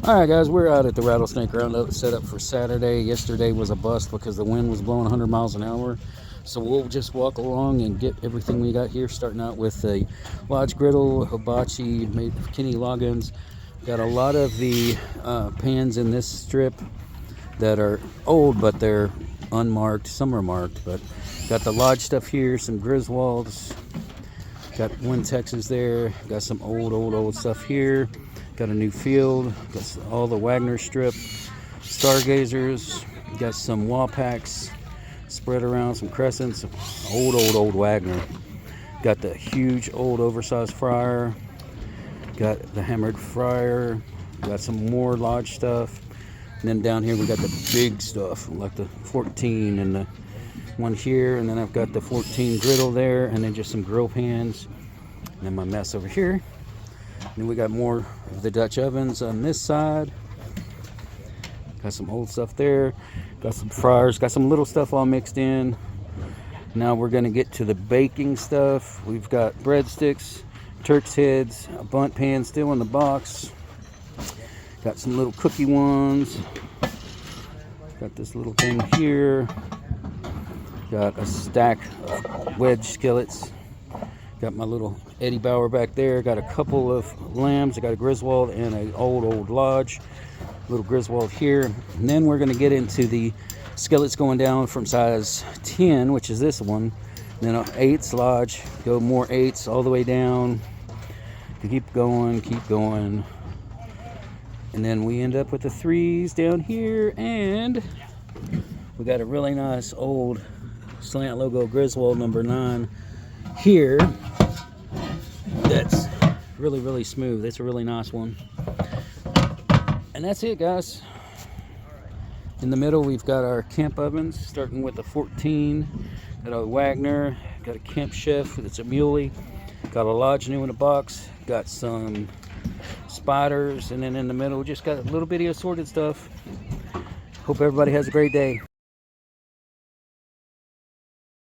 Alright guys, we're out at the Rattlesnake Roundup set up for Saturday. Yesterday was a bust because the wind was blowing 100 miles an hour. So we'll just walk along and get everything we got here, starting out with a lodge griddle, hibachi made of Kenny Loggins. Got a lot of the pans in this strip that are old, but they're unmarked. Some are marked, but got the lodge stuff here, some Griswolds. Got one Texas there. Got some old stuff here. Got a new field. Got all the Wagner strip, Stargazers. Got some wall packs spread around, some crescents. Old Wagner. Got the huge old oversized fryer. Got the hammered fryer. Got some more lodge stuff. And then down here we got the big stuff, like the 14 and the one here. And then I've got the 14 griddle there, and then just some grill pans. And then my mess over here. Then we got more of the Dutch ovens on this side. Got some old stuff there. Got some fryers. Got some little stuff all mixed in. Now we're going to get to the baking stuff. We've got breadsticks, Turk's heads, a bundt pan still in the box. Got some little cookie ones. Got this little thing here. Got a stack of Wedge skillets. Got my little Eddie Bauer back there. Got a couple of lambs. I got a Griswold and an old lodge. Little Griswold here. And then we're going to get into the skillets going down from size 10, which is this one. And then an 8s lodge. Go more 8s all the way down. Keep going. And then we end up with the 3s down here. And we got a really nice old slant logo Griswold number 9 here. That's really smooth. That's a really nice one. And that's it, guys. In the middle we've got our camp ovens, starting with a 14. Got a Wagner. Got a Camp Chef. It's a muley. Got a lodge new in a box. Got some spiders, and then in the middle just got a little bitty assorted stuff. Hope everybody has a great day.